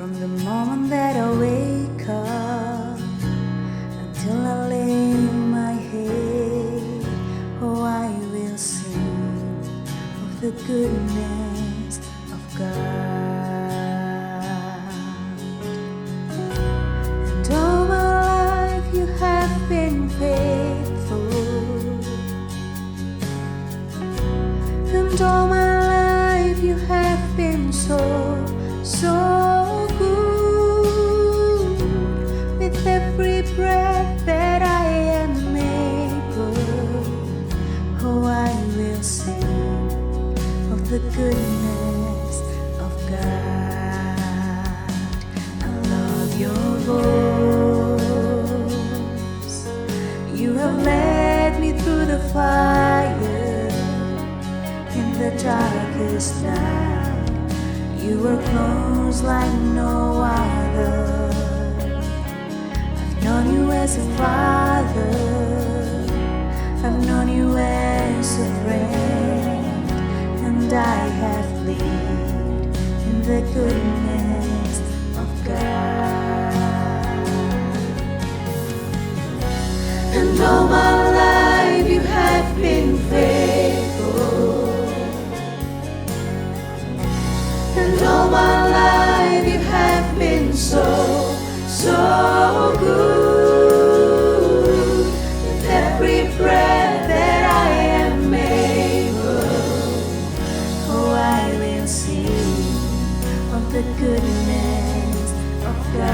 From the moment that I wake up until I lay my head, oh, I will sing of the goodness of God. And all my life you have been faithful, and all my life you have been so good. With every breath that I am able, oh, I will sing of the goodness of God. I love your voice. You have led me through the fire in the darkest night. You were close like no other. I've known you as a father, I've known you as a friend, and I have lived in the goodness of God. And all my life you have been faithful, and all my life you have been so good. With every breath that I am able, oh, I will sing of the goodness of God.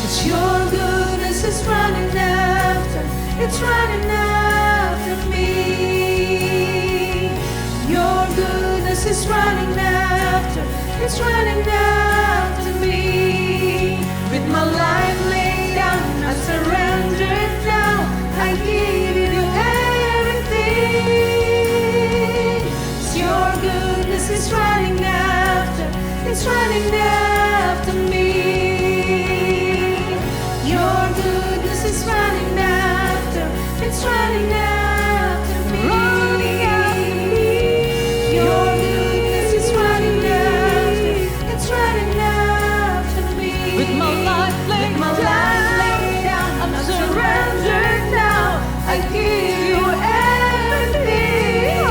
'Cause your goodness is running after, it's running after me. Your goodness is running after, it's running after me. With my life laid down, I surrender now. I give you everything. 'Cause your goodness is running after, it's running after me. Your goodness is running after, it's running after me. Running after me. Your goodness is running after, it's running after me. With my life laid down, I'm surrendered now. I give you everything.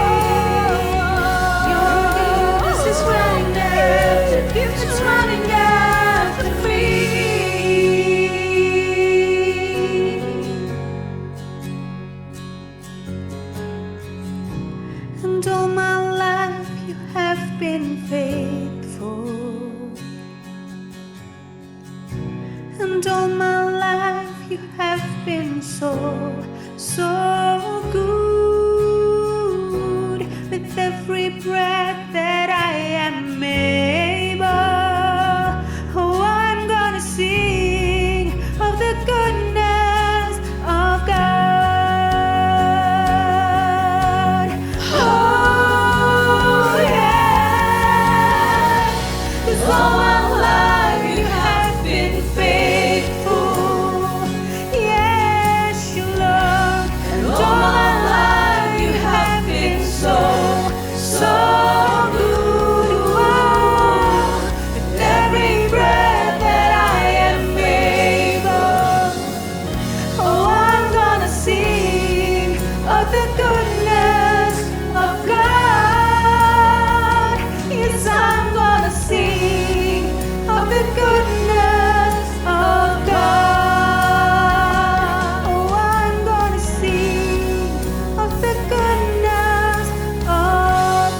Your goodness is running after, it's running after me. And all my life you have been faithful, and all my life you have been so good. With every breath that I am able, oh, I'm gonna sing of the goodness of God. Oh, yeah. 'Cause all my life you have been faithful. Yes, you Lord. And all my life you have been so good. Oh, with every breath that I am able, oh, I'm gonna sing of the goodness of God. Yes, I'm gonna sing of the goodness of God. Oh, I'm gonna sing of the goodness of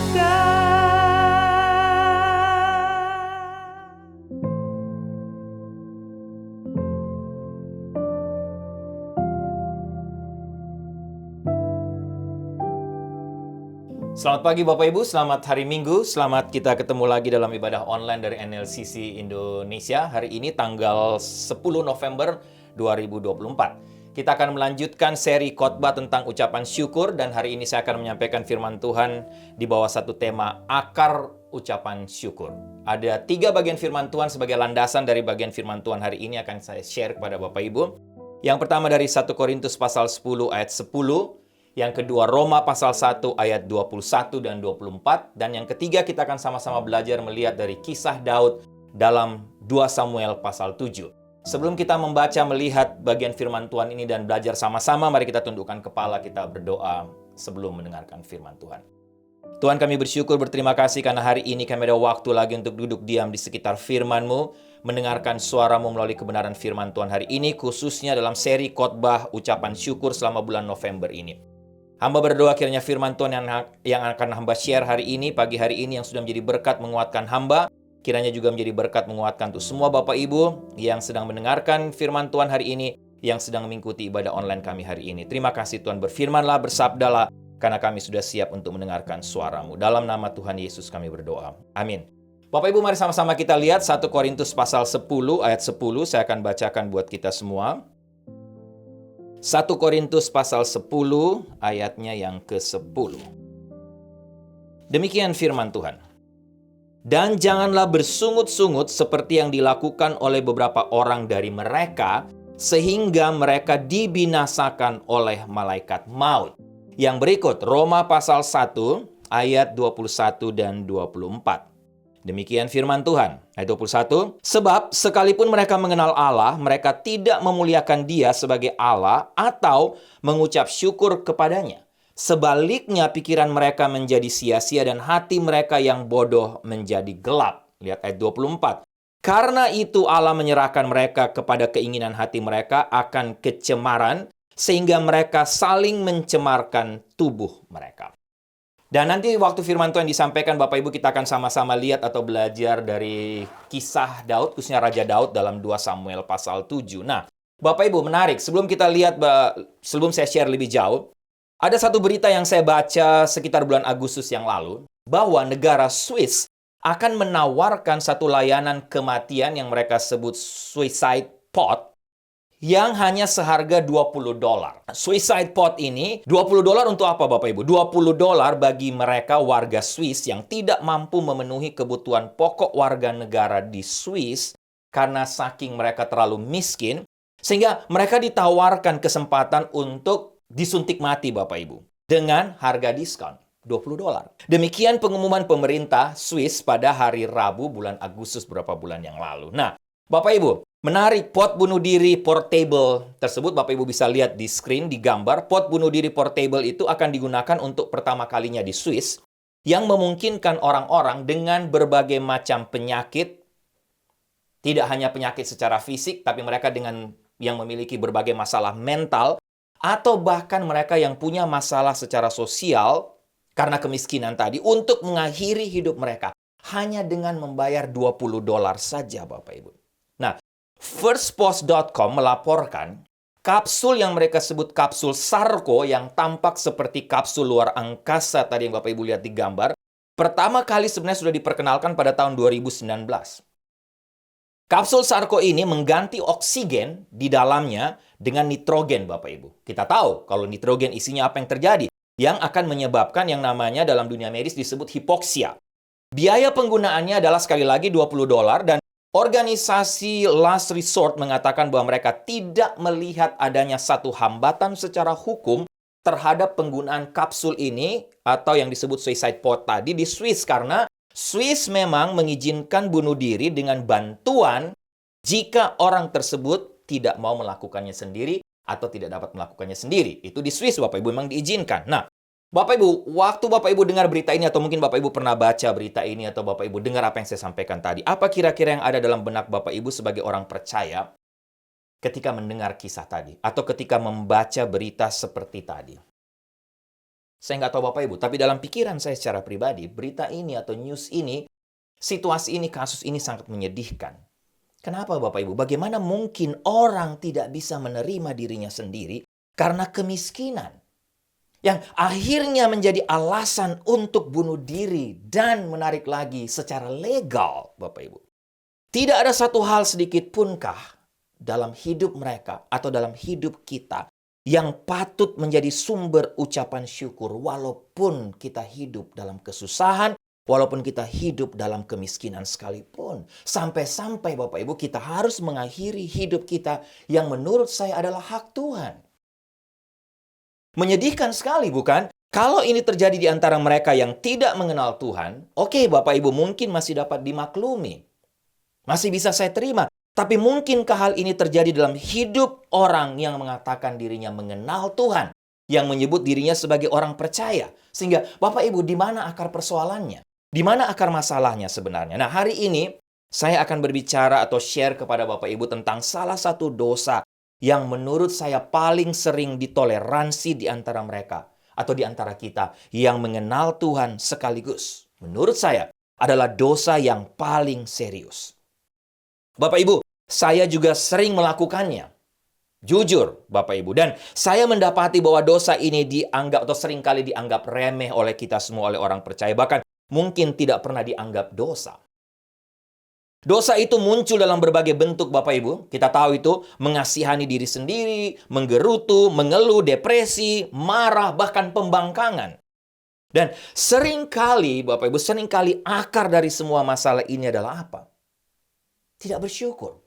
Selamat pagi Bapak Ibu, selamat hari Minggu, selamat kita ketemu lagi dalam ibadah online dari NLCC Indonesia. Hari ini tanggal 10 November 2024. Kita akan melanjutkan seri khotbah tentang ucapan syukur dan hari ini saya akan menyampaikan firman Tuhan di bawah satu tema akar ucapan syukur. Ada 3 bagian firman Tuhan sebagai landasan dari bagian firman Tuhan hari ini akan saya share kepada Bapak Ibu. Yang pertama dari 1 Korintus pasal 10 ayat 10. Yang kedua, Roma pasal 1 ayat 21 dan 24. Dan yang ketiga, kita akan sama-sama belajar melihat dari kisah Daud dalam 2 Samuel pasal 7. Sebelum kita membaca, melihat bagian firman Tuhan ini dan belajar sama-sama, mari kita tundukkan kepala, kita berdoa sebelum mendengarkan firman Tuhan. Tuhan, kami bersyukur, berterima kasih karena hari ini kami ada waktu lagi untuk duduk diam di sekitar firman-Mu, mendengarkan suara-Mu melalui kebenaran firman Tuhan hari ini, khususnya dalam seri khotbah ucapan syukur selama bulan November ini. Hamba berdoa kiranya firman Tuhan yang akan hamba share hari ini, pagi hari ini, yang sudah menjadi berkat menguatkan hamba, kiranya juga menjadi berkat menguatkan untuk semua Bapak Ibu yang sedang mendengarkan firman Tuhan hari ini, yang sedang mengikuti ibadah online kami hari ini. Terima kasih Tuhan, berfirmanlah, bersabdalah, karena kami sudah siap untuk mendengarkan suara-Mu. Dalam nama Tuhan Yesus kami berdoa. Amin. Bapak Ibu, mari sama-sama kita lihat 1 Korintus pasal 10 ayat 10. Saya akan bacakan buat kita semua. 1 Korintus pasal 10 ayatnya yang ke-10. Demikian firman Tuhan. Dan janganlah bersungut-sungut seperti yang dilakukan oleh beberapa orang dari mereka, sehingga mereka dibinasakan oleh malaikat maut. Yang berikut, Roma pasal 1 ayat 21 dan 24. Demikian firman Tuhan. Ayat 21. Sebab sekalipun mereka mengenal Allah, mereka tidak memuliakan Dia sebagai Allah atau mengucap syukur kepadanya. Sebaliknya pikiran mereka menjadi sia-sia dan hati mereka yang bodoh menjadi gelap. Lihat ayat 24. Karena itu Allah menyerahkan mereka kepada keinginan hati mereka akan kecemaran, sehingga mereka saling mencemarkan tubuh mereka. Dan nanti waktu firman Tuhan disampaikan, Bapak Ibu, kita akan sama-sama lihat atau belajar dari kisah Daud, khususnya Raja Daud dalam 2 Samuel pasal 7. Nah, Bapak Ibu, menarik. Sebelum kita lihat, sebelum saya share lebih jauh, ada satu berita yang saya baca sekitar bulan Agustus yang lalu, bahwa negara Swiss akan menawarkan satu layanan kematian yang mereka sebut suicide pot, yang hanya seharga $20. Suicide pot ini, $20 untuk apa Bapak Ibu? $20 bagi mereka warga Swiss yang tidak mampu memenuhi kebutuhan pokok warga negara di Swiss karena saking mereka terlalu miskin, sehingga mereka ditawarkan kesempatan untuk disuntik mati Bapak Ibu dengan harga diskon $20. Demikian pengumuman pemerintah Swiss pada hari Rabu bulan Agustus beberapa bulan yang lalu. Nah, Bapak Ibu, menarik, pot bunuh diri portable tersebut, Bapak Ibu bisa lihat di screen, di gambar. Pot bunuh diri portable itu akan digunakan untuk pertama kalinya di Swiss, yang memungkinkan orang-orang dengan berbagai macam penyakit, tidak hanya penyakit secara fisik, tapi mereka dengan yang memiliki berbagai masalah mental, atau bahkan mereka yang punya masalah secara sosial karena kemiskinan tadi, untuk mengakhiri hidup mereka hanya dengan membayar $20 saja, Bapak Ibu. Nah, firstpost.com melaporkan kapsul yang mereka sebut kapsul Sarko yang tampak seperti kapsul luar angkasa tadi yang Bapak Ibu lihat di gambar, pertama kali sebenarnya sudah diperkenalkan pada tahun 2019. Kapsul Sarko ini mengganti oksigen di dalamnya dengan nitrogen, Bapak Ibu. Kita tahu kalau nitrogen isinya apa yang terjadi, yang akan menyebabkan yang namanya dalam dunia medis disebut hipoksia. Biaya penggunaannya adalah sekali lagi $20 dan organisasi Last Resort mengatakan bahwa mereka tidak melihat adanya satu hambatan secara hukum terhadap penggunaan kapsul ini atau yang disebut suicide pot tadi di Swiss, karena Swiss memang mengizinkan bunuh diri dengan bantuan jika orang tersebut tidak mau melakukannya sendiri atau tidak dapat melakukannya sendiri. Itu di Swiss, Bapak Ibu, memang diizinkan. Nah, Bapak Ibu, waktu Bapak Ibu dengar berita ini, atau mungkin Bapak Ibu pernah baca berita ini, atau Bapak Ibu dengar apa yang saya sampaikan tadi, apa kira-kira yang ada dalam benak Bapak Ibu sebagai orang percaya ketika mendengar kisah tadi, atau ketika membaca berita seperti tadi? Saya nggak tahu Bapak Ibu, tapi dalam pikiran saya secara pribadi, berita ini atau news ini, situasi ini, kasus ini sangat menyedihkan. Kenapa Bapak Ibu? Bagaimana mungkin orang tidak bisa menerima dirinya sendiri karena kemiskinan? Yang akhirnya menjadi alasan untuk bunuh diri dan menarik lagi secara legal, Bapak Ibu. Tidak ada satu hal sedikit punkah dalam hidup mereka atau dalam hidup kita yang patut menjadi sumber ucapan syukur walaupun kita hidup dalam kesusahan, walaupun kita hidup dalam kemiskinan sekalipun. Sampai-sampai Bapak Ibu kita harus mengakhiri hidup kita yang menurut saya adalah hak Tuhan. Menyedihkan sekali, bukan? Kalau ini terjadi di antara mereka yang tidak mengenal Tuhan, oke, Bapak Ibu, mungkin masih dapat dimaklumi. Masih bisa saya terima. Tapi mungkinkah hal ini terjadi dalam hidup orang yang mengatakan dirinya mengenal Tuhan, yang menyebut dirinya sebagai orang percaya? Sehingga, Bapak Ibu, di mana akar persoalannya? Di mana akar masalahnya sebenarnya? Nah, hari ini saya akan berbicara atau share kepada Bapak Ibu tentang salah satu dosa yang menurut saya paling sering ditoleransi di antara mereka atau di antara kita yang mengenal Tuhan sekaligus. Menurut saya adalah dosa yang paling serius. Bapak Ibu, saya juga sering melakukannya. Jujur, Bapak Ibu. Dan saya mendapati bahwa dosa ini dianggap atau seringkali dianggap remeh oleh kita semua, oleh orang percaya. Bahkan mungkin tidak pernah dianggap dosa. Dosa itu muncul dalam berbagai bentuk, Bapak Ibu. Kita tahu itu mengasihani diri sendiri, menggerutu, mengeluh, depresi, marah, bahkan pembangkangan. Dan seringkali, Bapak Ibu, seringkali akar dari semua masalah ini adalah apa? Tidak bersyukur.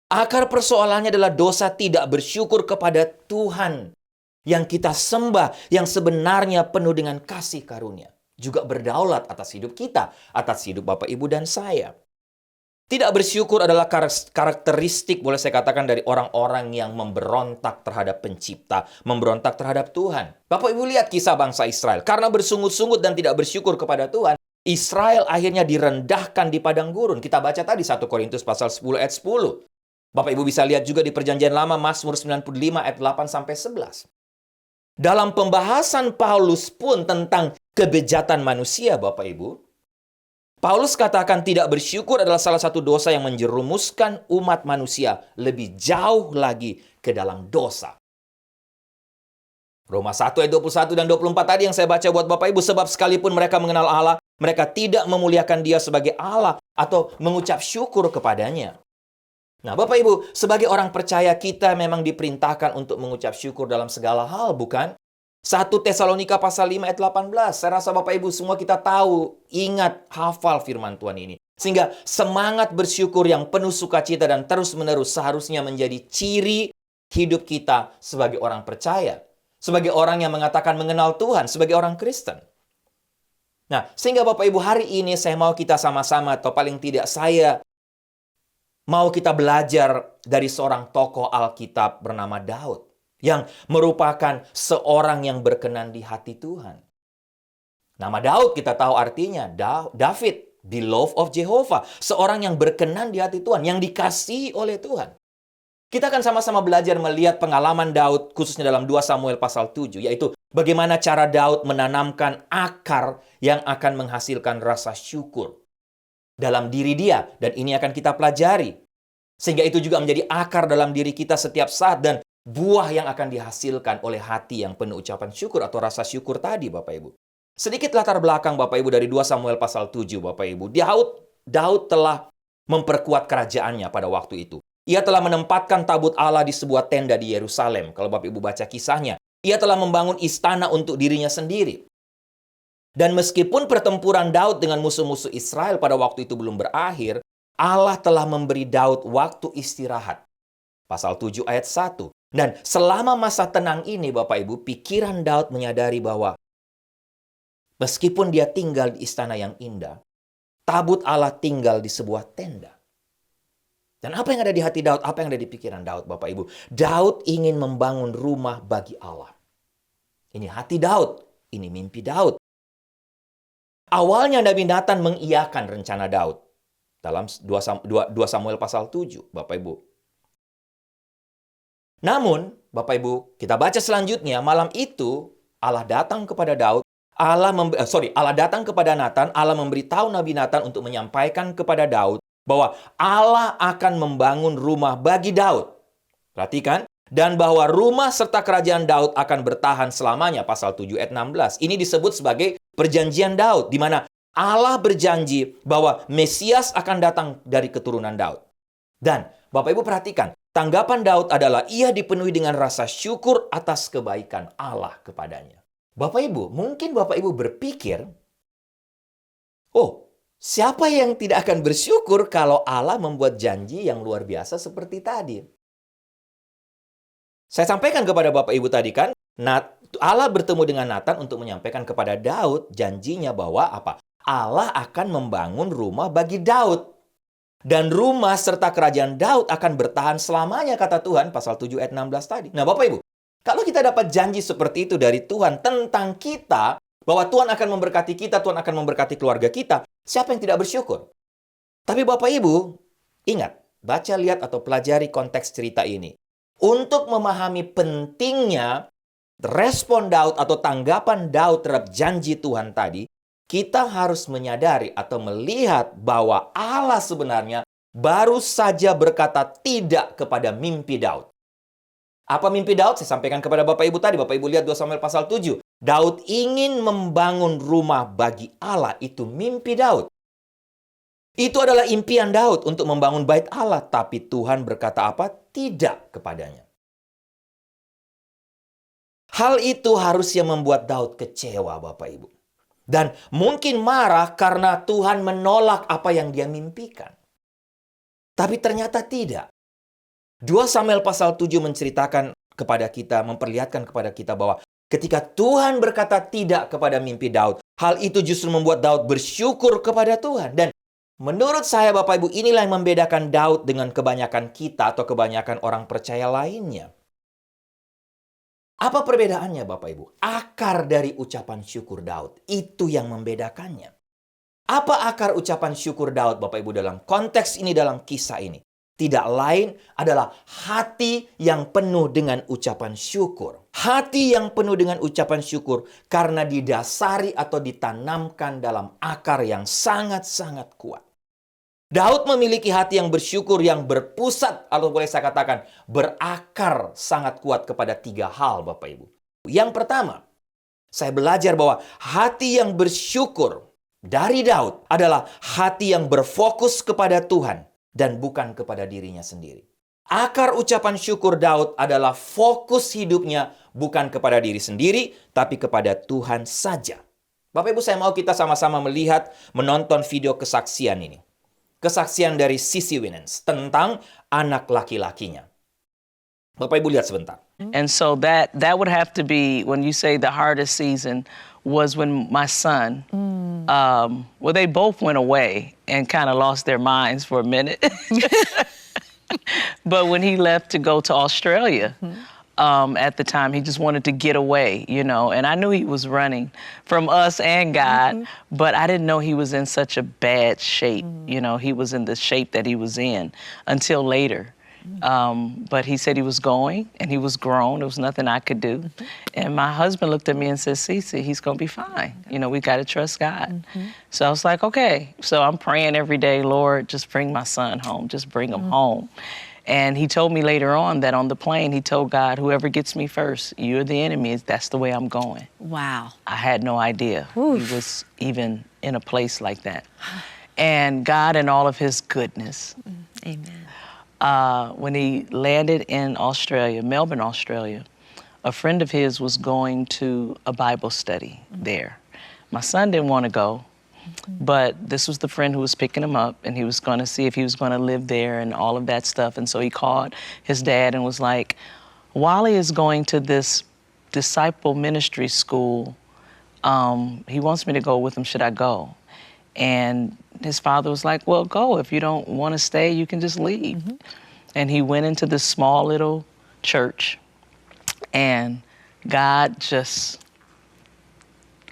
Akar persoalannya adalah dosa tidak bersyukur kepada Tuhan yang kita sembah, yang sebenarnya penuh dengan kasih karunia. Juga berdaulat atas hidup kita, atas hidup Bapak, Ibu, dan saya. Tidak bersyukur adalah karakteristik, boleh saya katakan, dari orang-orang yang memberontak terhadap pencipta, memberontak terhadap Tuhan. Bapak Ibu lihat kisah bangsa Israel. Karena bersungut-sungut dan tidak bersyukur kepada Tuhan, Israel akhirnya direndahkan di padang gurun. Kita baca tadi 1 Korintus pasal 10 ayat 10. Bapak Ibu bisa lihat juga di Perjanjian Lama Mazmur 95 ayat 8-11. Dalam pembahasan Paulus pun tentang kebejatan manusia, Bapak Ibu, Paulus katakan tidak bersyukur adalah salah satu dosa yang menjerumuskan umat manusia lebih jauh lagi ke dalam dosa. Roma 1 ayat 21 dan 24 tadi yang saya baca buat Bapak Ibu. Sebab sekalipun mereka mengenal Allah, mereka tidak memuliakan Dia sebagai Allah atau mengucap syukur kepadanya. Nah, Bapak Ibu, sebagai orang percaya kita memang diperintahkan untuk mengucap syukur dalam segala hal, bukan? 1 Tesalonika pasal 5 ayat 18. Saya rasa Bapak Ibu semua kita tahu, ingat, hafal firman Tuhan ini. Sehingga semangat bersyukur yang penuh sukacita dan terus-menerus seharusnya menjadi ciri hidup kita sebagai orang percaya. Sebagai orang yang mengatakan mengenal Tuhan, sebagai orang Kristen. Nah, sehingga Bapak Ibu hari ini saya mau kita sama-sama, atau paling tidak saya mau kita belajar dari seorang tokoh Alkitab bernama Daud. Yang merupakan seorang yang berkenan di hati Tuhan. Nama Daud kita tahu artinya David, beloved of Jehovah. Seorang yang berkenan di hati Tuhan, yang dikasihi oleh Tuhan. Kita akan sama-sama belajar melihat pengalaman Daud, khususnya dalam 2 Samuel pasal 7, yaitu bagaimana cara Daud menanamkan akar yang akan menghasilkan rasa syukur dalam diri dia. Dan ini akan kita pelajari. Sehingga itu juga menjadi akar dalam diri kita setiap saat dan buah yang akan dihasilkan oleh hati yang penuh ucapan syukur atau rasa syukur tadi, Bapak Ibu. Sedikit latar belakang, Bapak Ibu, dari 2 Samuel pasal 7, Bapak Ibu. Daud telah memperkuat kerajaannya pada waktu itu. Ia telah menempatkan tabut Allah di sebuah tenda di Yerusalem. Kalau Bapak Ibu baca kisahnya, ia telah membangun istana untuk dirinya sendiri. Dan meskipun pertempuran Daud dengan musuh-musuh Israel pada waktu itu belum berakhir, Allah telah memberi Daud waktu istirahat. Pasal 7 ayat 1. Dan selama masa tenang ini, Bapak Ibu, pikiran Daud menyadari bahwa meskipun dia tinggal di istana yang indah, tabut Allah tinggal di sebuah tenda. Dan apa yang ada di hati Daud, apa yang ada di pikiran Daud, Bapak Ibu? Daud ingin membangun rumah bagi Allah. Ini hati Daud, ini mimpi Daud. Awalnya Nabi Nathan mengiyakan rencana Daud. Dalam 2 Samuel pasal 7, Bapak Ibu. Namun, Bapak Ibu, kita baca selanjutnya, malam itu Allah datang kepada Daud, Allah datang kepada Nathan, Allah memberitahu Nabi Nathan untuk menyampaikan kepada Daud bahwa Allah akan membangun rumah bagi Daud. Perhatikan, dan bahwa rumah serta kerajaan Daud akan bertahan selamanya, pasal 7 ayat 16. Ini disebut sebagai perjanjian Daud, di mana Allah berjanji bahwa Mesias akan datang dari keturunan Daud. Dan Bapak Ibu perhatikan, tanggapan Daud adalah ia dipenuhi dengan rasa syukur atas kebaikan Allah kepadanya. Bapak Ibu, mungkin Bapak Ibu berpikir, oh, siapa yang tidak akan bersyukur kalau Allah membuat janji yang luar biasa seperti tadi? Saya sampaikan kepada Bapak Ibu tadi kan, Allah bertemu dengan Nathan untuk menyampaikan kepada Daud janjinya bahwa apa? Allah akan membangun rumah bagi Daud. Dan rumah serta kerajaan Daud akan bertahan selamanya, kata Tuhan, pasal 7 ayat 16 tadi. Nah, Bapak Ibu, kalau kita dapat janji seperti itu dari Tuhan tentang kita, bahwa Tuhan akan memberkati kita, Tuhan akan memberkati keluarga kita, siapa yang tidak bersyukur? Tapi Bapak Ibu, ingat, baca, lihat, atau pelajari konteks cerita ini. Untuk memahami pentingnya respon Daud atau tanggapan Daud terhadap janji Tuhan tadi, kita harus menyadari atau melihat bahwa Allah sebenarnya baru saja berkata tidak kepada mimpi Daud. Apa mimpi Daud? Saya sampaikan kepada Bapak Ibu tadi. Bapak Ibu lihat 2 Samuel pasal 7. Daud ingin membangun rumah bagi Allah. Itu mimpi Daud. Itu adalah impian Daud untuk membangun bait Allah. Tapi Tuhan berkata apa? Tidak kepadanya. Hal itu harusnya membuat Daud kecewa, Bapak Ibu. Dan mungkin marah karena Tuhan menolak apa yang dia mimpikan. Tapi ternyata tidak. 2 Samuel pasal 7 menceritakan kepada kita, memperlihatkan kepada kita bahwa ketika Tuhan berkata tidak kepada mimpi Daud, hal itu justru membuat Daud bersyukur kepada Tuhan. Dan menurut saya, Bapak Ibu, inilah yang membedakan Daud dengan kebanyakan kita atau kebanyakan orang percaya lainnya. Apa perbedaannya, Bapak Ibu? Akar dari ucapan syukur Daud. Itu yang membedakannya. Apa akar ucapan syukur Daud, Bapak Ibu, dalam konteks ini, dalam kisah ini? Tidak lain adalah hati yang penuh dengan ucapan syukur. Hati yang penuh dengan ucapan syukur karena didasari atau ditanamkan dalam akar yang sangat-sangat kuat. Daud memiliki hati yang bersyukur, yang berpusat, atau boleh saya katakan, berakar sangat kuat kepada 3 hal, Bapak Ibu. Yang pertama, saya belajar bahwa hati yang bersyukur dari Daud adalah hati yang berfokus kepada Tuhan dan bukan kepada dirinya sendiri. Akar ucapan syukur Daud adalah fokus hidupnya bukan kepada diri sendiri, tapi kepada Tuhan saja. Bapak Ibu, saya mau kita sama-sama melihat, menonton video kesaksian ini. Kesaksian dari Sissy Winans tentang anak laki-lakinya. Bapak Ibu lihat sebentar. And so that would have to be, when you say the hardest season, was when my son, well, they both went away and kind of lost their minds for a minute. But when he left to go to Australia, at the time, he just wanted to get away, you know, and I knew he was running from us and God, but I didn't know he was in such a bad shape. You know, he was in the shape that he was in until later. But he said he was going and he was grown. There was nothing I could do. And my husband looked at me and said, Cece, he's going to be fine. You know, we got to trust God. So I was like, okay. So I'm praying every day, Lord, just bring my son home. Just bring him home. And he told me later on that on the plane, he told God, whoever gets me first, you're the enemy. That's the way I'm going. Wow. I had no idea he was even in a place like that. And God in all of his goodness. Amen. When he landed in Australia, Melbourne, Australia, a friend of his was going to a Bible study there. My son didn't want to go. But this was the friend who was picking him up, and he was going to see if he was going to live there and all of that stuff. And so he called his dad and was like, Wally is going to this disciple ministry school. He wants me to go with him. Should I go? And his father was like, well, go. If you don't want to stay, you can just leave. And he went into this small little church, and God just...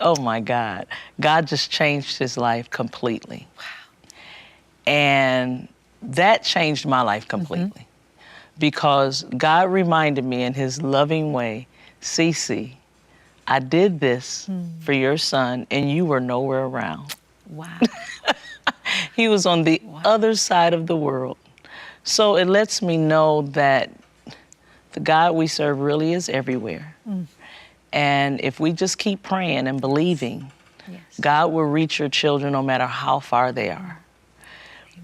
oh my God. God just changed his life completely. Wow. And that changed my life completely. Because God reminded me in his loving way, Cece, I did this for your son and you were nowhere around. Wow. He was on the other side of the world. So it lets me know that the God we serve really is everywhere. And if we just keep praying and believing, God will reach your children no matter how far they are.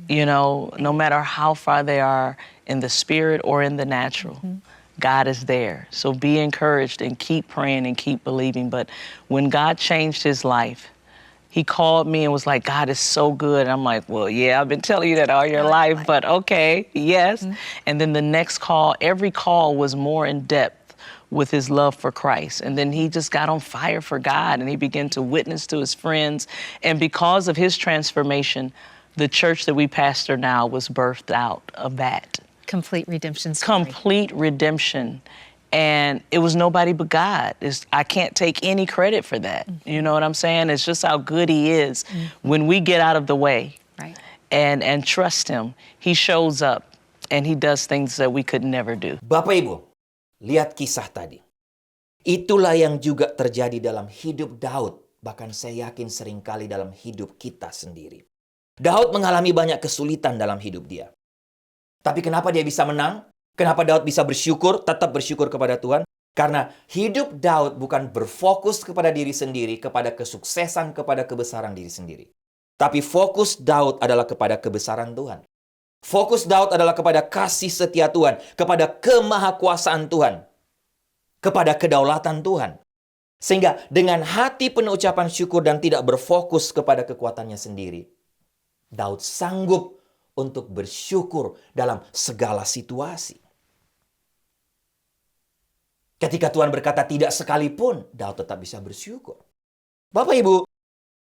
You know, no matter how far they are in the spirit or in the natural, God is there. So be encouraged and keep praying and keep believing. But when God changed his life, he called me and was like, God is so good. And I'm like, well, yeah, I've been telling you that all your life, but okay, yes. And then the next call, every call was more in depth with his love for Christ. And then he just got on fire for God and he began to witness to his friends. And because of his transformation, the church that we pastor now was birthed out of that. Complete redemption story. Complete redemption. And it was nobody but God. I can't take any credit for that. You know what I'm saying? It's just how good he is. When we get out of the way Right. and trust him, he shows up and he does things that we could never do. Bapak Ibu, lihat kisah tadi. Itulah yang juga terjadi dalam hidup Daud. Bahkan saya yakin seringkali dalam hidup kita sendiri. Daud mengalami banyak kesulitan dalam hidup dia. Tapi kenapa dia bisa menang? Kenapa Daud bisa bersyukur, tetap bersyukur kepada Tuhan? Karena hidup Daud bukan berfokus kepada diri sendiri, kepada kesuksesan, kepada kebesaran diri sendiri. Tapi fokus Daud adalah kepada kebesaran Tuhan. Fokus Daud adalah kepada kasih setia Tuhan, kepada kemahakuasaan Tuhan, kepada kedaulatan Tuhan. Sehingga dengan hati penuh ucapan syukur dan tidak berfokus kepada kekuatannya sendiri, Daud sanggup untuk bersyukur dalam segala situasi. Ketika Tuhan berkata tidak sekalipun, Daud tetap bisa bersyukur. Bapak Ibu,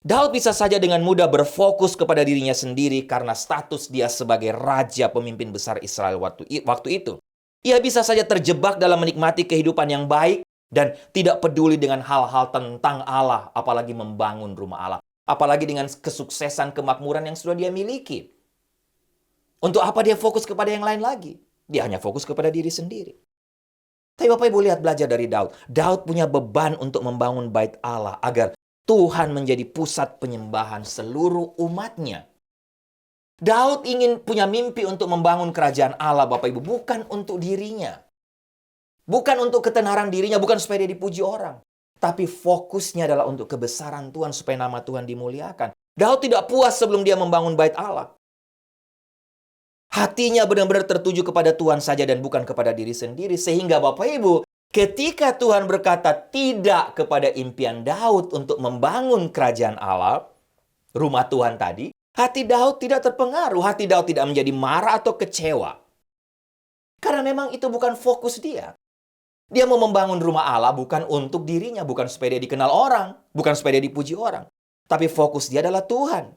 Daud bisa saja dengan mudah berfokus kepada dirinya sendiri karena status dia sebagai raja pemimpin besar Israel waktu itu. Ia bisa saja terjebak dalam menikmati kehidupan yang baik dan tidak peduli dengan hal-hal tentang Allah, apalagi membangun rumah Allah, apalagi dengan kesuksesan kemakmuran yang sudah dia miliki. Untuk apa dia fokus kepada yang lain lagi? Dia hanya fokus kepada diri sendiri. Tapi Bapak Ibu lihat belajar dari Daud. Daud punya beban untuk membangun bait Allah agar Tuhan menjadi pusat penyembahan seluruh umatnya. Daud ingin punya mimpi untuk membangun kerajaan Allah, Bapak Ibu, bukan untuk dirinya. Bukan untuk ketenaran dirinya, bukan supaya dia dipuji orang. Tapi fokusnya adalah untuk kebesaran Tuhan, supaya nama Tuhan dimuliakan. Daud tidak puas sebelum dia membangun bait Allah. Hatinya benar-benar tertuju kepada Tuhan saja dan bukan kepada diri sendiri. Sehingga Bapak Ibu, ketika Tuhan berkata tidak kepada impian Daud untuk membangun kerajaan Allah, rumah Tuhan tadi, hati Daud tidak terpengaruh. Hati Daud tidak menjadi marah atau kecewa. Karena memang itu bukan fokus dia. Dia mau membangun rumah Allah bukan untuk dirinya, bukan supaya dia dikenal orang, bukan supaya dia dipuji orang. Tapi fokus dia adalah Tuhan.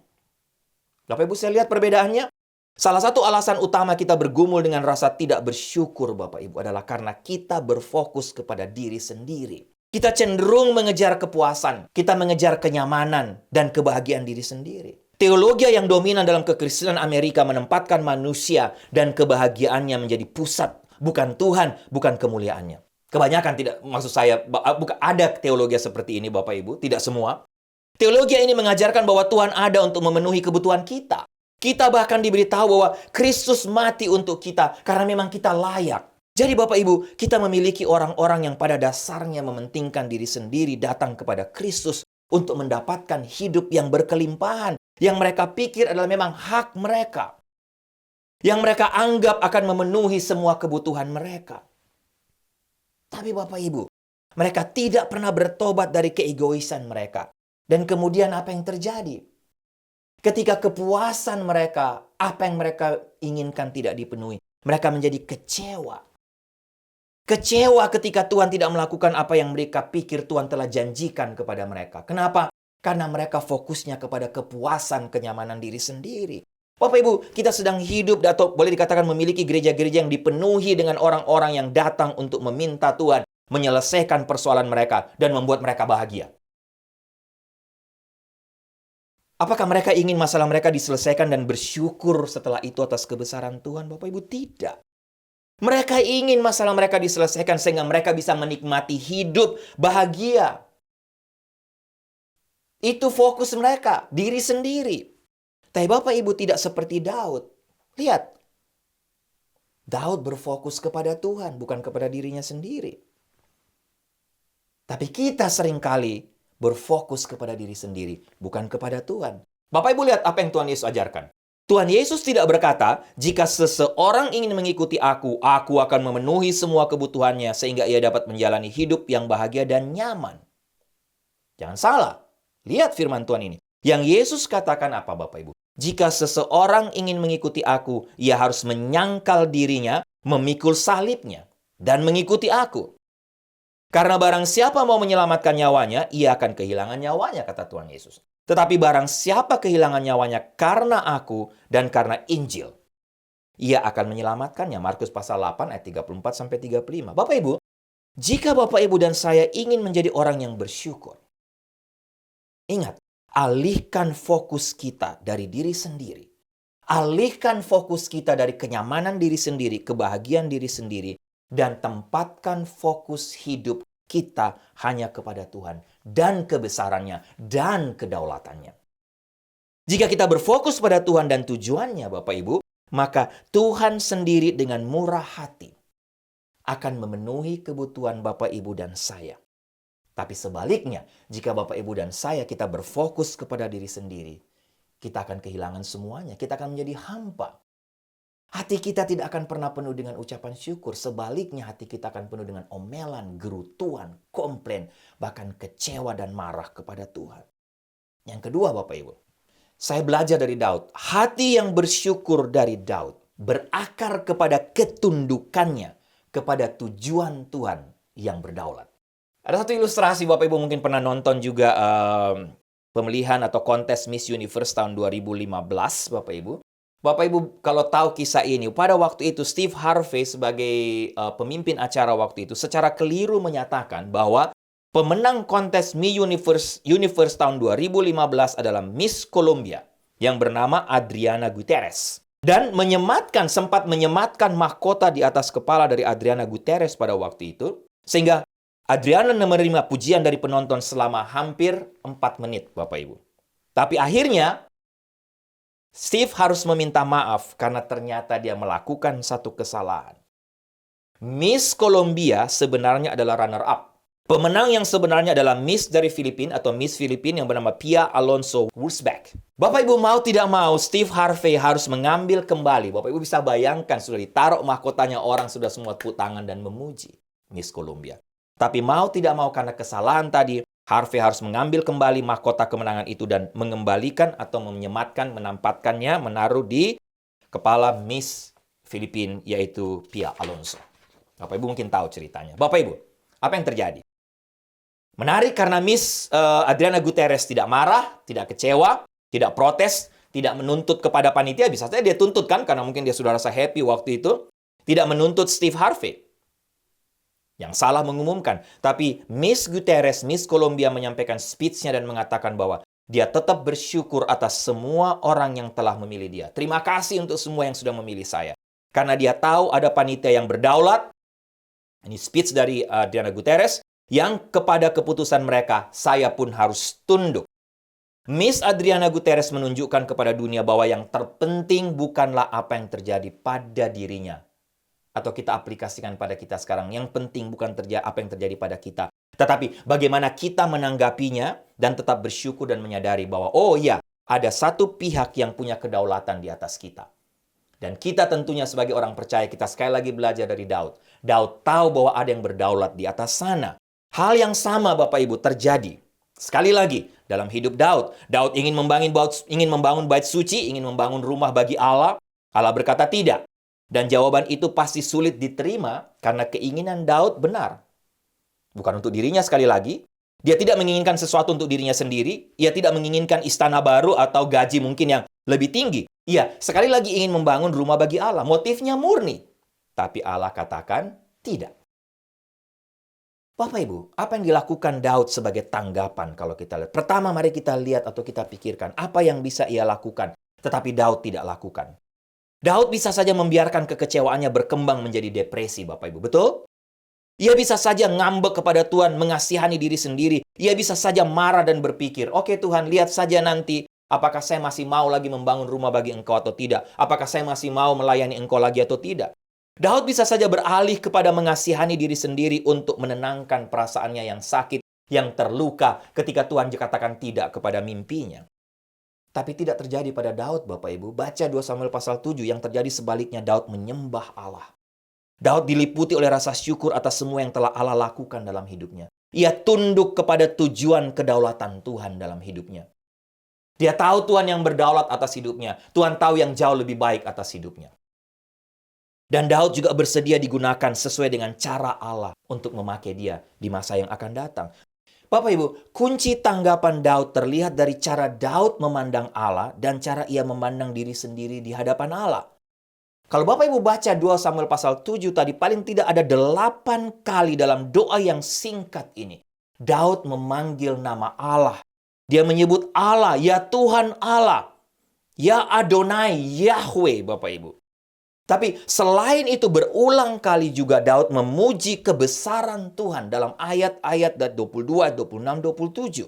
Bapak Ibu, saya lihat perbedaannya. Salah satu alasan utama kita bergumul dengan rasa tidak bersyukur, Bapak Ibu, adalah karena kita berfokus kepada diri sendiri. Kita cenderung mengejar kepuasan, kita mengejar kenyamanan dan kebahagiaan diri sendiri. Teologi yang dominan dalam kekristenan Amerika menempatkan manusia dan kebahagiaannya menjadi pusat, bukan Tuhan, bukan kemuliaannya. Kebanyakan tidak, maksud saya, bukan ada teologi seperti ini, Bapak Ibu, tidak semua. Teologi ini mengajarkan bahwa Tuhan ada untuk memenuhi kebutuhan kita. Kita bahkan diberitahu bahwa Kristus mati untuk kita karena memang kita layak. Jadi Bapak Ibu, kita memiliki orang-orang yang pada dasarnya mementingkan diri sendiri datang kepada Kristus untuk mendapatkan hidup yang berkelimpahan. Yang mereka pikir adalah memang hak mereka. Yang mereka anggap akan memenuhi semua kebutuhan mereka. Tapi Bapak Ibu, mereka tidak pernah bertobat dari keegoisan mereka. Dan kemudian apa yang terjadi? Ketika kepuasan mereka, apa yang mereka inginkan tidak dipenuhi, mereka menjadi kecewa. Kecewa ketika Tuhan tidak melakukan apa yang mereka pikir Tuhan telah janjikan kepada mereka. Kenapa? Karena mereka fokusnya kepada kepuasan, kenyamanan diri sendiri. Bapak Ibu, kita sedang hidup atau boleh dikatakan memiliki gereja-gereja yang dipenuhi dengan orang-orang yang datang untuk meminta Tuhan menyelesaikan persoalan mereka dan membuat mereka bahagia. Apakah mereka ingin masalah mereka diselesaikan dan bersyukur setelah itu atas kebesaran Tuhan? Bapak Ibu, tidak. Mereka ingin masalah mereka diselesaikan sehingga mereka bisa menikmati hidup bahagia. Itu fokus mereka, diri sendiri. Tapi Bapak Ibu tidak seperti Daud. Lihat. Daud berfokus kepada Tuhan, bukan kepada dirinya sendiri. Tapi kita seringkali berfokus kepada diri sendiri, bukan kepada Tuhan. Bapak Ibu lihat apa yang Tuhan Yesus ajarkan. Tuhan Yesus tidak berkata, jika seseorang ingin mengikuti aku akan memenuhi semua kebutuhannya sehingga ia dapat menjalani hidup yang bahagia dan nyaman. Jangan salah. Lihat firman Tuhan ini. Yang Yesus katakan apa Bapak Ibu? Jika seseorang ingin mengikuti aku, ia harus menyangkal dirinya, memikul salibnya, dan mengikuti aku. Karena barang siapa mau menyelamatkan nyawanya, ia akan kehilangan nyawanya, kata Tuhan Yesus. Tetapi barang siapa kehilangan nyawanya karena aku dan karena Injil, ia akan menyelamatkannya. Markus pasal 8 ayat 34-35. Bapak Ibu, jika Bapak Ibu dan saya ingin menjadi orang yang bersyukur, ingat, alihkan fokus kita dari diri sendiri. Alihkan fokus kita dari kenyamanan diri sendiri, kebahagiaan diri sendiri, dan tempatkan fokus hidup kita hanya kepada Tuhan dan kebesarannya dan kedaulatannya. Jika kita berfokus pada Tuhan dan tujuannya, Bapak Ibu, maka Tuhan sendiri dengan murah hati akan memenuhi kebutuhan Bapak Ibu dan saya. Tapi sebaliknya, jika Bapak Ibu dan saya kita berfokus kepada diri sendiri, kita akan kehilangan semuanya. Kita akan menjadi hampa. Hati kita tidak akan pernah penuh dengan ucapan syukur. Sebaliknya, hati kita akan penuh dengan omelan, gerutuan, komplain, bahkan kecewa dan marah kepada Tuhan. Yang kedua, Bapak Ibu, saya belajar dari Daud. Hati yang bersyukur dari Daud berakar kepada ketundukannya, kepada tujuan Tuhan yang berdaulat. Ada satu ilustrasi, Bapak Ibu mungkin pernah nonton juga pemilihan atau kontes Miss Universe tahun 2015, Bapak Ibu. Bapak Ibu kalau tahu kisah ini, pada waktu itu Steve Harvey sebagai pemimpin acara waktu itu secara keliru menyatakan bahwa pemenang kontes Miss Universe tahun 2015 adalah Miss Colombia yang bernama Adriana Gutierrez. Dan sempat menyematkan mahkota di atas kepala dari Adriana Gutierrez pada waktu itu. Sehingga Adriana menerima pujian dari penonton selama hampir 4 menit, Bapak Ibu. Tapi akhirnya Steve harus meminta maaf karena ternyata dia melakukan satu kesalahan. Miss Colombia sebenarnya adalah runner-up. Pemenang yang sebenarnya adalah Miss dari Filipina atau Miss Filipina yang bernama Pia Alonso Wurzbach. Bapak Ibu mau tidak mau, Steve Harvey harus mengambil kembali. Bapak Ibu bisa bayangkan sudah ditaruh mahkotanya, orang sudah semua tepuk tangan dan memuji Miss Colombia. Tapi mau tidak mau karena kesalahan tadi, Harvey harus mengambil kembali mahkota kemenangan itu dan mengembalikan atau menempatkannya, menaruh di kepala Miss Filipina, yaitu Pia Alonso. Bapak Ibu mungkin tahu ceritanya. Bapak Ibu, apa yang terjadi? Menarik karena Miss Adriana Gutierrez tidak marah, tidak kecewa, tidak protes, tidak menuntut kepada panitia. Bisa saja dia tuntut kan, karena mungkin dia sudah rasa happy waktu itu. Tidak menuntut Steve Harvey yang salah mengumumkan. Tapi Miss Gutierrez, Miss Colombia menyampaikan speech-nya dan mengatakan bahwa dia tetap bersyukur atas semua orang yang telah memilih dia. Terima kasih untuk semua yang sudah memilih saya. Karena dia tahu ada panitia yang berdaulat. Ini speech dari Adriana Gutierrez, yang kepada keputusan mereka, saya pun harus tunduk. Miss Adriana Gutierrez menunjukkan kepada dunia bahwa yang terpenting bukanlah apa yang terjadi pada dirinya. Atau kita aplikasikan pada kita sekarang. Yang penting bukan apa yang terjadi pada kita. Tetapi bagaimana kita menanggapinya dan tetap bersyukur dan menyadari bahwa, oh iya, ada satu pihak yang punya kedaulatan di atas kita. Dan kita tentunya sebagai orang percaya, kita sekali lagi belajar dari Daud. Daud tahu bahwa ada yang berdaulat di atas sana. Hal yang sama Bapak Ibu terjadi. Sekali lagi, dalam hidup Daud. Daud ingin membangun bait suci, ingin membangun rumah bagi Allah. Allah berkata tidak. Dan jawaban itu pasti sulit diterima karena keinginan Daud benar. Bukan untuk dirinya sekali lagi. Dia tidak menginginkan sesuatu untuk dirinya sendiri. Ia tidak menginginkan istana baru atau gaji mungkin yang lebih tinggi. Ia sekali lagi ingin membangun rumah bagi Allah. Motifnya murni. Tapi Allah katakan tidak. Bapak Ibu, apa yang dilakukan Daud sebagai tanggapan kalau kita lihat? Pertama, mari kita lihat atau kita pikirkan apa yang bisa ia lakukan. Tetapi Daud tidak lakukan. Daud bisa saja membiarkan kekecewaannya berkembang menjadi depresi, Bapak Ibu. Betul? Ia bisa saja ngambek kepada Tuhan, mengasihani diri sendiri. Ia bisa saja marah dan berpikir, oke Tuhan, lihat saja nanti apakah saya masih mau lagi membangun rumah bagi Engkau atau tidak. Apakah saya masih mau melayani Engkau lagi atau tidak. Daud bisa saja beralih kepada mengasihani diri sendiri untuk menenangkan perasaannya yang sakit, yang terluka ketika Tuhan dikatakan tidak kepada mimpinya. Tapi tidak terjadi pada Daud, Bapak Ibu. Baca 2 Samuel pasal 7, yang terjadi sebaliknya, Daud menyembah Allah. Daud diliputi oleh rasa syukur atas semua yang telah Allah lakukan dalam hidupnya. Ia tunduk kepada tujuan kedaulatan Tuhan dalam hidupnya. Dia tahu Tuhan yang berdaulat atas hidupnya. Tuhan tahu yang jauh lebih baik atas hidupnya. Dan Daud juga bersedia digunakan sesuai dengan cara Allah untuk memakai dia di masa yang akan datang. Bapak Ibu, kunci tanggapan Daud terlihat dari cara Daud memandang Allah dan cara ia memandang diri sendiri di hadapan Allah. Kalau Bapak Ibu baca 2 Samuel pasal 7 tadi, paling tidak ada 8 kali dalam doa yang singkat ini. Daud memanggil nama Allah. Dia menyebut Allah, ya Tuhan Allah, ya Adonai, Yahweh, Bapak Ibu. Tapi selain itu berulang kali juga Daud memuji kebesaran Tuhan dalam ayat-ayat 22, 26, 27.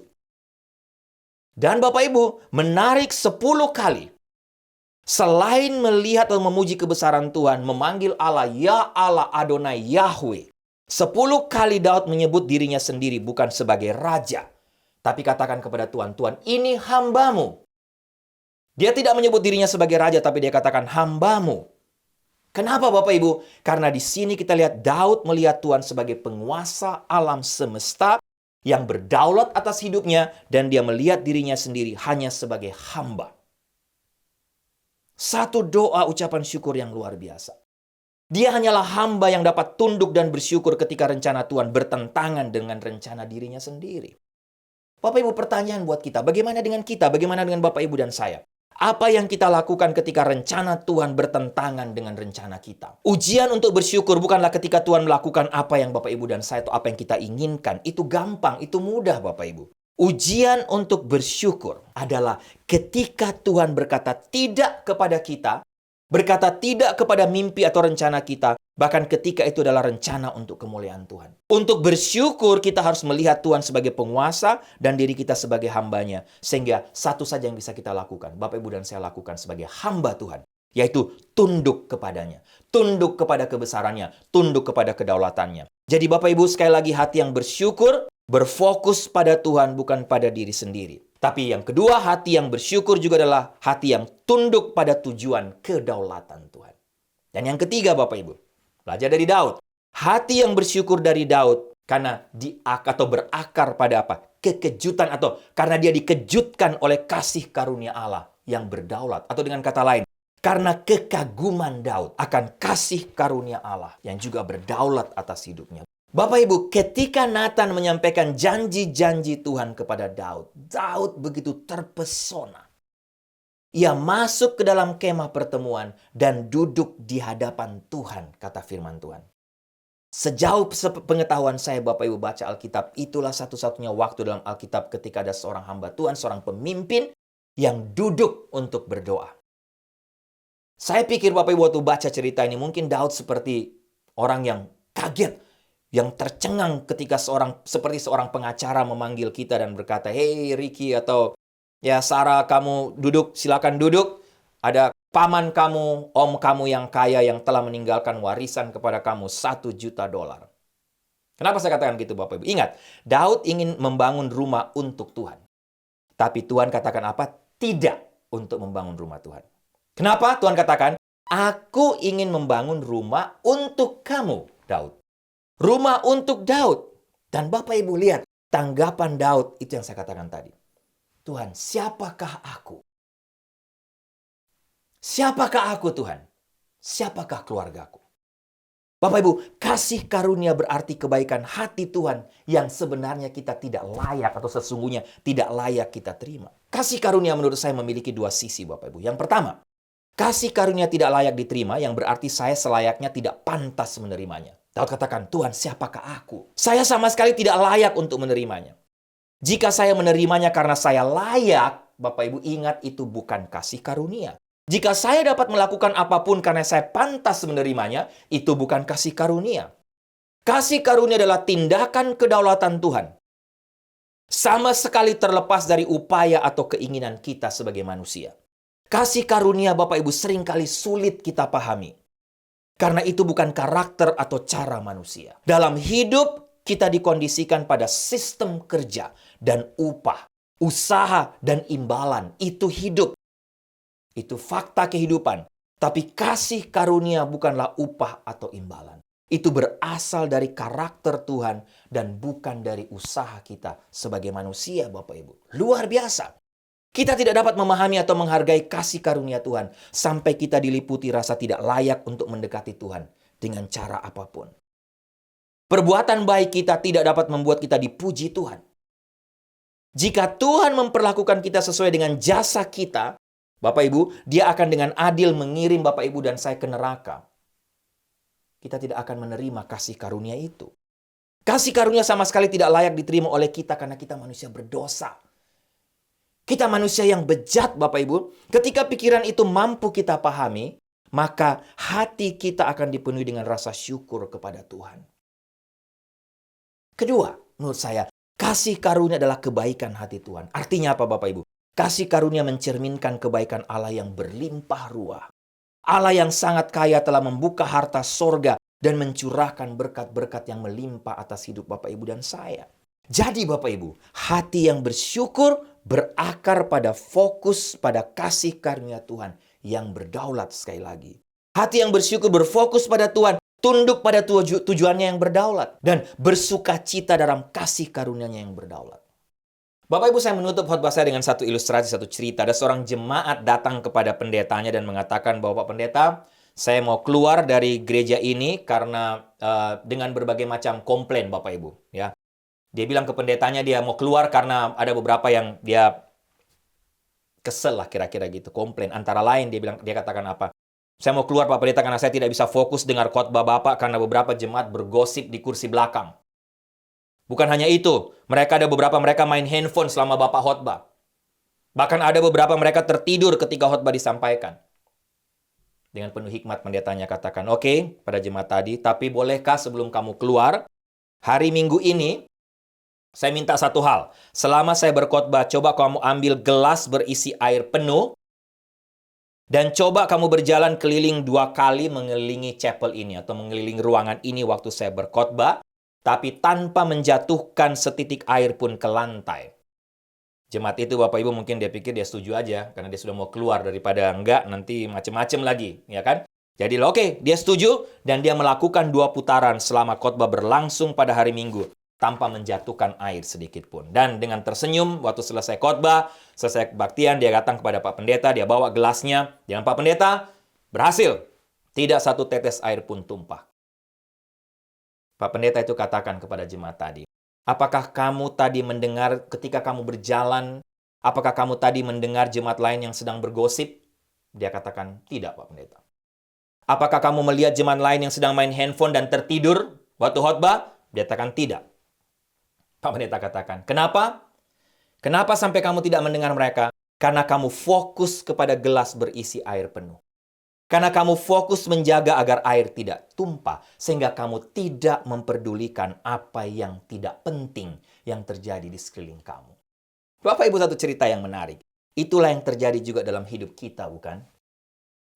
Dan Bapak Ibu, menarik 10 kali. Selain melihat atau memuji kebesaran Tuhan, memanggil Allah, ya Allah Adonai Yahweh. 10 kali Daud menyebut dirinya sendiri bukan sebagai raja. Tapi katakan kepada Tuhan, Tuhan ini hambamu. Dia tidak menyebut dirinya sebagai raja, tapi dia katakan hambamu. Kenapa Bapak Ibu? Karena di sini kita lihat Daud melihat Tuhan sebagai penguasa alam semesta yang berdaulat atas hidupnya dan dia melihat dirinya sendiri hanya sebagai hamba. Satu doa ucapan syukur yang luar biasa. Dia hanyalah hamba yang dapat tunduk dan bersyukur ketika rencana Tuhan bertentangan dengan rencana dirinya sendiri. Bapak Ibu, pertanyaan buat kita, bagaimana dengan kita? Bagaimana dengan Bapak Ibu dan saya? Apa yang kita lakukan ketika rencana Tuhan bertentangan dengan rencana kita? Ujian untuk bersyukur bukanlah ketika Tuhan melakukan apa yang Bapak Ibu dan saya atau apa yang kita inginkan. Itu gampang, itu mudah Bapak Ibu. Ujian untuk bersyukur adalah ketika Tuhan berkata tidak kepada kita, berkata tidak kepada mimpi atau rencana kita, bahkan ketika itu adalah rencana untuk kemuliaan Tuhan. Untuk bersyukur kita harus melihat Tuhan sebagai penguasa dan diri kita sebagai hambanya. Sehingga satu saja yang bisa kita lakukan, Bapak Ibu dan saya lakukan sebagai hamba Tuhan, yaitu tunduk kepadanya, tunduk kepada kebesarannya, tunduk kepada kedaulatannya. Jadi Bapak Ibu, sekali lagi hati yang bersyukur, berfokus pada Tuhan bukan pada diri sendiri. Tapi yang kedua, hati yang bersyukur juga adalah hati yang tunduk pada tujuan kedaulatan Tuhan. Dan yang ketiga Bapak Ibu, belajar dari Daud. Hati yang bersyukur dari Daud karena atau berakar pada apa? Kekejutan atau karena dia dikejutkan oleh kasih karunia Allah yang berdaulat. Atau dengan kata lain, karena kekaguman Daud akan kasih karunia Allah yang juga berdaulat atas hidupnya. Bapak Ibu, ketika Nathan menyampaikan janji-janji Tuhan kepada Daud, Daud begitu terpesona. Ia masuk ke dalam kemah pertemuan dan duduk di hadapan Tuhan, kata firman Tuhan. Sejauh pengetahuan saya, Bapak Ibu baca Alkitab, itulah satu-satunya waktu dalam Alkitab ketika ada seorang hamba Tuhan, seorang pemimpin yang duduk untuk berdoa. Saya pikir Bapak Ibu waktu baca cerita ini, mungkin Daud seperti orang yang kaget, yang tercengang ketika seperti seorang pengacara memanggil kita dan berkata, "Hey Ricky," atau "Ya Sarah, kamu duduk, silakan duduk. Ada paman kamu, om kamu yang kaya yang telah meninggalkan warisan kepada kamu $1 juta." Kenapa saya katakan gitu Bapak Ibu? Ingat, Daud ingin membangun rumah untuk Tuhan. Tapi Tuhan katakan apa? Tidak untuk membangun rumah Tuhan. Kenapa? Tuhan katakan, "Aku ingin membangun rumah untuk kamu, Daud." Rumah untuk Daud. Dan Bapak Ibu lihat, tanggapan Daud itu yang saya katakan tadi. Tuhan, siapakah aku? Siapakah aku Tuhan? Siapakah keluargaku? Bapak Ibu, kasih karunia berarti kebaikan hati Tuhan yang sebenarnya kita tidak layak atau sesungguhnya tidak layak kita terima. Kasih karunia menurut saya memiliki dua sisi Bapak Ibu. Yang pertama, kasih karunia tidak layak diterima yang berarti saya selayaknya tidak pantas menerimanya. Daud katakan, "Tuhan, siapakah aku? Saya sama sekali tidak layak untuk menerimanya." Jika saya menerimanya karena saya layak, Bapak Ibu ingat itu bukan kasih karunia. Jika saya dapat melakukan apapun karena saya pantas menerimanya, itu bukan kasih karunia. Kasih karunia adalah tindakan kedaulatan Tuhan. Sama sekali terlepas dari upaya atau keinginan kita sebagai manusia. Kasih karunia Bapak Ibu seringkali sulit kita pahami. Karena itu bukan karakter atau cara manusia. Dalam hidup, kita dikondisikan pada sistem kerja dan upah, usaha dan imbalan. Itu hidup. Itu fakta kehidupan. Tapi kasih karunia bukanlah upah atau imbalan. Itu berasal dari karakter Tuhan dan bukan dari usaha kita sebagai manusia, Bapak Ibu. Luar biasa. Kita tidak dapat memahami atau menghargai kasih karunia Tuhan sampai kita diliputi rasa tidak layak untuk mendekati Tuhan dengan cara apapun. Perbuatan baik kita tidak dapat membuat kita dipuji Tuhan. Jika Tuhan memperlakukan kita sesuai dengan jasa kita, Bapak Ibu, Dia akan dengan adil mengirim Bapak Ibu dan saya ke neraka. Kita tidak akan menerima kasih karunia itu. Kasih karunia sama sekali tidak layak diterima oleh kita karena kita manusia berdosa. Kita manusia yang bejat, Bapak Ibu. Ketika pikiran itu mampu kita pahami, maka hati kita akan dipenuhi dengan rasa syukur kepada Tuhan. Kedua, menurut saya, kasih karunia adalah kebaikan hati Tuhan. Artinya apa, Bapak Ibu? Kasih karunia mencerminkan kebaikan Allah yang berlimpah ruah. Allah yang sangat kaya telah membuka harta sorga dan mencurahkan berkat-berkat yang melimpah atas hidup Bapak Ibu dan saya. Jadi Bapak Ibu, hati yang bersyukur berakar pada fokus pada kasih karunia Tuhan yang berdaulat sekali lagi. Hati yang bersyukur berfokus pada Tuhan, tunduk pada tujuannya yang berdaulat, dan bersuka cita dalam kasih karunia-Nya yang berdaulat. Bapak Ibu, saya menutup khotbah saya dengan satu ilustrasi, satu cerita. Ada seorang jemaat datang kepada pendetanya dan mengatakan bahwa, Pak Pendeta, saya mau keluar dari gereja ini karena dengan berbagai macam komplain, Bapak Ibu. Ya. Dia bilang ke pendetanya dia mau keluar karena ada beberapa yang dia kesel lah kira-kira gitu, komplain. Antara lain dia katakan apa? Saya mau keluar Pak Pendeta karena saya tidak bisa fokus dengar khotbah Bapak karena beberapa jemaat bergosip di kursi belakang. Bukan hanya itu, ada beberapa mereka main handphone selama Bapak khotbah. Bahkan ada beberapa mereka tertidur ketika khotbah disampaikan. Dengan penuh hikmat pendetanya katakan, "Oke, pada jemaat tadi, tapi bolehkah sebelum kamu keluar, hari Minggu ini, saya minta satu hal. Selama saya berkhotbah, coba kamu ambil gelas berisi air penuh dan coba kamu berjalan keliling 2 kali mengelilingi chapel ini atau mengelilingi ruangan ini waktu saya berkhotbah, tapi tanpa menjatuhkan setitik air pun ke lantai." Jemaat itu Bapak Ibu mungkin dia pikir dia setuju aja karena dia sudah mau keluar daripada enggak nanti macem-macem lagi, ya kan? Jadi oke, dia setuju dan dia melakukan 2 putaran selama khotbah berlangsung pada hari Minggu, tanpa menjatuhkan air sedikit pun. Dan dengan tersenyum, waktu selesai khotbah, selesai kebaktian, dia datang kepada Pak Pendeta, dia bawa gelasnya. Dengan Pak Pendeta, berhasil. Tidak satu tetes air pun tumpah. Pak Pendeta itu katakan kepada jemaat tadi, apakah kamu tadi mendengar ketika kamu berjalan, apakah kamu tadi mendengar jemaat lain yang sedang bergosip? Dia katakan, tidak Pak Pendeta. Apakah kamu melihat jemaat lain yang sedang main handphone dan tertidur waktu khotbah? Dia katakan, tidak. Pak Pendeta katakan, kenapa? Kenapa sampai kamu tidak mendengar mereka? Karena kamu fokus kepada gelas berisi air penuh. Karena kamu fokus menjaga agar air tidak tumpah, sehingga kamu tidak memperdulikan apa yang tidak penting yang terjadi di sekeliling kamu. Bapak Ibu, satu cerita yang menarik. Itulah yang terjadi juga dalam hidup kita, bukan?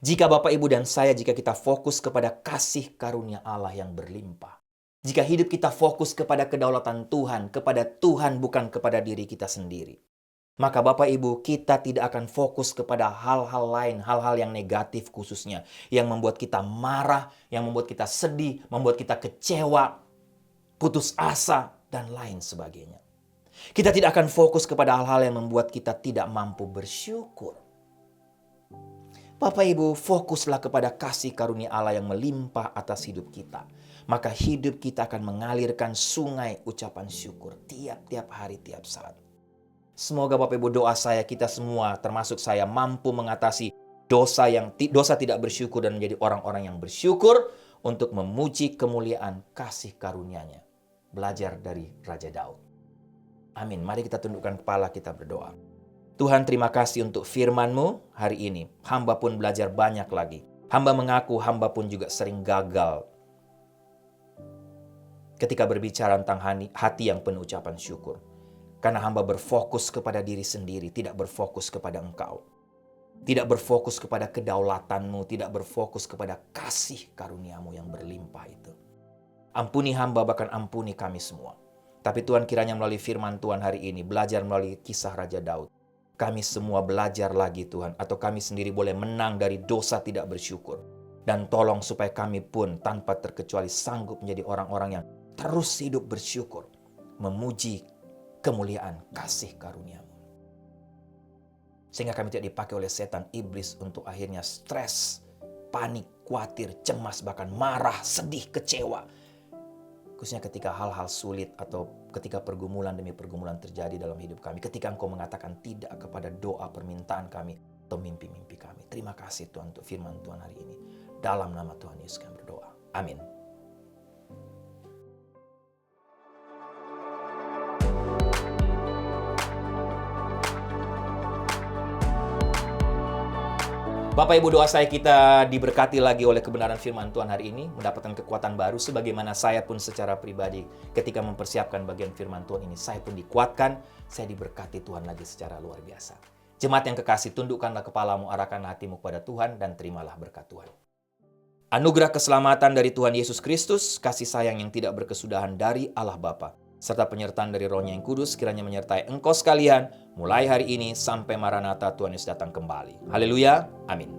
Jika Bapak Ibu dan saya, jika kita fokus kepada kasih karunia Allah yang berlimpah, jika hidup kita fokus kepada kedaulatan Tuhan, kepada Tuhan bukan kepada diri kita sendiri, maka Bapak Ibu, kita tidak akan fokus kepada hal-hal lain, hal-hal yang negatif khususnya, yang membuat kita marah, yang membuat kita sedih, membuat kita kecewa, putus asa, dan lain sebagainya. Kita tidak akan fokus kepada hal-hal yang membuat kita tidak mampu bersyukur. Bapak Ibu, fokuslah kepada kasih karunia Allah yang melimpah atas hidup kita. Maka hidup kita akan mengalirkan sungai ucapan syukur tiap-tiap hari, tiap saat. Semoga Bapak Ibu doa saya, kita semua termasuk saya mampu mengatasi dosa tidak bersyukur dan menjadi orang-orang yang bersyukur untuk memuji kemuliaan kasih karunia-Nya. Belajar dari Raja Daud. Amin. Mari kita tundukkan kepala, kita berdoa. Tuhan, terima kasih untuk firman-Mu hari ini. Hamba pun belajar banyak lagi. Hamba mengaku hamba pun juga sering gagal ketika berbicara tentang hati yang penuh ucapan syukur. Karena hamba berfokus kepada diri sendiri, tidak berfokus kepada Engkau. Tidak berfokus kepada kedaulatan-Mu, tidak berfokus kepada kasih karunia-Mu yang berlimpah itu. Ampuni hamba, bahkan ampuni kami semua. Tapi Tuhan, kiranya melalui firman Tuhan hari ini, belajar melalui kisah Raja Daud, kami semua belajar lagi Tuhan, atau kami sendiri boleh menang dari dosa tidak bersyukur. Dan tolong supaya kami pun tanpa terkecuali sanggup menjadi orang-orang yang terus hidup bersyukur, memuji kemuliaan kasih karunia-Mu. Sehingga kami tidak dipakai oleh setan iblis untuk akhirnya stres, panik, khawatir, cemas, bahkan marah, sedih, kecewa. Khususnya ketika hal-hal sulit atau ketika pergumulan demi pergumulan terjadi dalam hidup kami. Ketika Engkau mengatakan tidak kepada doa permintaan kami atau mimpi-mimpi kami. Terima kasih Tuhan untuk firman Tuhan hari ini. Dalam nama Tuhan Yesus kami berdoa. Amin. Bapak Ibu, doa saya kita diberkati lagi oleh kebenaran firman Tuhan hari ini, mendapatkan kekuatan baru sebagaimana saya pun secara pribadi ketika mempersiapkan bagian firman Tuhan ini, saya pun dikuatkan, saya diberkati Tuhan lagi secara luar biasa. Jemaat yang kekasih, tundukkanlah kepalamu, arahkan hatimu kepada Tuhan dan terimalah berkat Tuhan. Anugerah keselamatan dari Tuhan Yesus Kristus, kasih sayang yang tidak berkesudahan dari Allah Bapa, serta penyertaan dari Roh-Nya yang Kudus kiranya menyertai engkau sekalian mulai hari ini sampai Maranatha Tuhan Yesus datang kembali. Haleluya, amin.